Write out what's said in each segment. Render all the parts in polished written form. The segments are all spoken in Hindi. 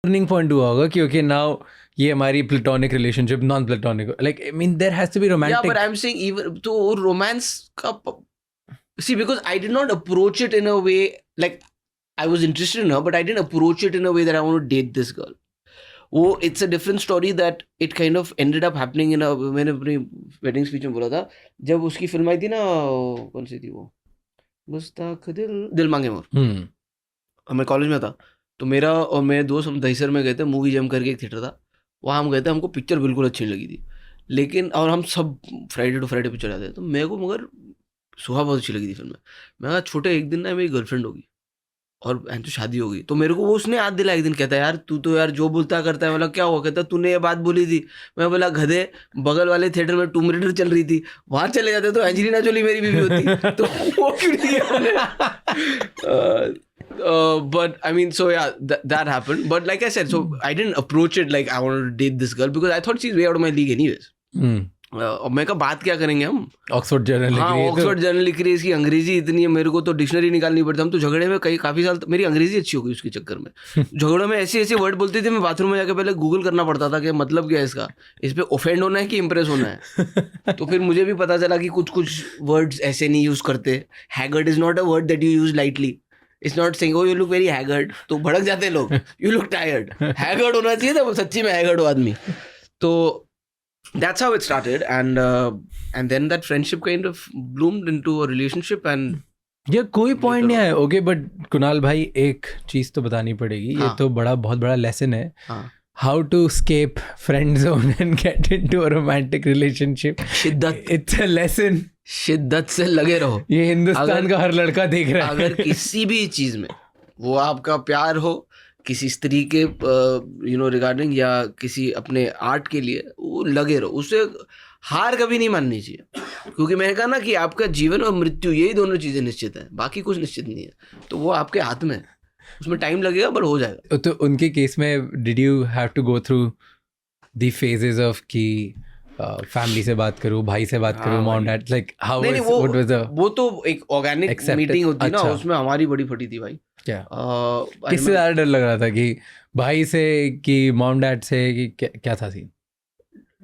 टर्निंग पॉइंट हुआ होगा कि ओके नाउ ये हमारी platonic relationship non platonic, like I mean there has to be romantic. Yeah, but I'm saying even तो romance का see, because I did not approach it in a way like I was interested in her, but I didn't approach it in a way that I want to date this girl. वो it's a different story that it kind of ended up happening in a, मैंने अपनी wedding speech में बोला था जब उसकी फिल्म आई थी ना, कौन सी थी वो, मुस्ताक दिल मांगे मोर. मैं कॉलेज में था तो मेरा और मेरे दोस्त हम दहीसर में गए थे, मूवी जम करके एक थिएटर था, वहाँ हम गए थे. हमको पिक्चर बिल्कुल अच्छी लगी थी, लेकिन और हम सब फ्राइडे टू फ्राइडे पिक्चर आते थे, तो मेरे को मगर सुहा बहुत अच्छी लगी थी फिल्म में. मैं कहा छोटे एक दिन ना मेरी गर्लफ्रेंड होगी और तो शादी होगी. तो मेरे को वो उसने याद दिला एक दिन, कहता है यार तू तो यार जो बोलता करता है. मतलब क्या हुआ, कहता तूने ये बात बोली थी. मैं बोला गधे, बगल वाले थिएटर में टूम रेडर चल रही थी, वहां चले जाते तो एंजेलिना जोली मेरी बीवी होती. तो वो क्यों नहीं but I mean, so yeah, that happened. But like I said, so I didn't approach it like I wanted to date this girl because I thought she's way out of my league anyways. और मैं कहा बात क्या करेंगे हम, ऑक्सफोर्ड जर्नल लिख रही है. ऑक्सफोर्ड जर्नल लिख रही है, इसकी अंग्रेजी इतनी है, मेरे को तो डिक्शनरी निकालनी पड़ती. हम तो झगड़े में काफी साल मेरी अंग्रेजी अच्छी हो गई उसके चक्कर में. झगड़ों में ऐसे ऐसे वर्ड बोलते थे, मैं बाथरूम में जाकर पहले गूगल करना पड़ता था कि मतलब क्या है इसका, इस पे ऑफेंड होना है कि इम्प्रेस होना है. तो फिर मुझे भी पता चला कि कुछ वर्ड्स ऐसे नहीं यूज करते. Haggard is not a word that you use lightly. It's not saying oh you look very haggard, तो भड़क जाते लोग. You look tired. हैगर्ड होना चाहिए था, सच्ची में हैगर्ड हो आदमी. तो that's how it started, and then that friendship kind of bloomed into a relationship. And ये कोई पॉइंट नहीं आया. ओके बट कुणाल भाई एक चीज तो बतानी पड़ेगी. ये तो बहुत बड़ा लेसन है, how to escape friend zone and get into a romantic relationship. शिद्दत, इट्स अ लेसन. शिद्दत से लगे रहो. ये हिंदुस्तान का हर लड़का देख रहा है. अगर किसी भी चीज में वो आपका प्यार हो, किसी स्त्री के रिगार्डिंग या किसी अपने आर्ट के लिए, वो लगे रहो. उससे हार कभी नहीं माननी चाहिए, क्योंकि मैंने कहा ना कि आपका जीवन और मृत्यु यही दोनों चीजें निश्चित है, बाकी कुछ निश्चित नहीं है. तो वो आपके हाथ में है, उसमें टाइम लगेगा बट हो जाएगा. तो उनके केस में did you have to go through the phases of कि फैमिली से बात करूं, भाई से बात करूं, mom dad, like how was वो तो एक ऑर्गेनिक मीटिंग होती ना, उसमें हमारी बड़ी फटी थी भाई. क्या किससे ज़्यादा डर लग रहा था, कि भाई से कि मॉम डैड से, कि क्या था सीन?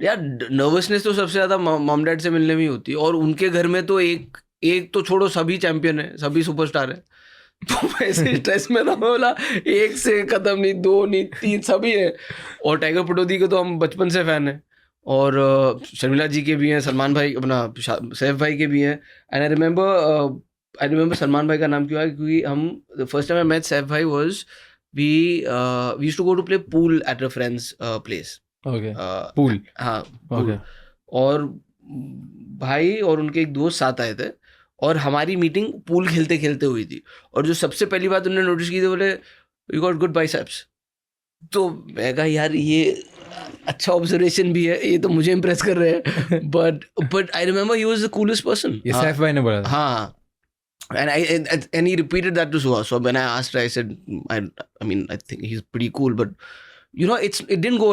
यार नर्वसनेस तो सबसे ज़्यादा मॉम डैड से मिलने में ही होती है. और उनके घर में तो एक तो छोड़ो, सभी चैंपियन है, सभी सुपरस्टार है. तो वैसे स्ट्रेस में था, बोला एक से खत्म नहीं, दो नहीं, तीन, सभी है. और टाइगर पटौदी के तो हम बचपन से फैन हैं, और शर्मिला जी के भी हैं, सलमान भाई अपना सैफ भाई के भी हैं. एंड आई रिमेंबर सलमान भाई का नाम क्यों आया, क्योंकि हम the first time I met Saif bhai was we used to go to play pool at a friend's place. Okay, pool. हाँ, पूल. और भाई और उनके एक दोस्त साथ आए थे, और हमारी मीटिंग पूल खेलते खेलते हुई थी. और जो सबसे पहली बात उन्होंने नोटिस की थी, बोले यू गॉट गुड बाइसेप्स. तो मैं कहा यार ये अच्छा ऑब्जर्वेशन भी है, ये तो मुझे इम्प्रेस कर रहे हैं. But I remember he was the coolest person. ये सैफ भाई ने बोला था. हाँ. And he repeated that to Suha. So when I asked her, I said, I mean, I think he's pretty cool, but it didn't go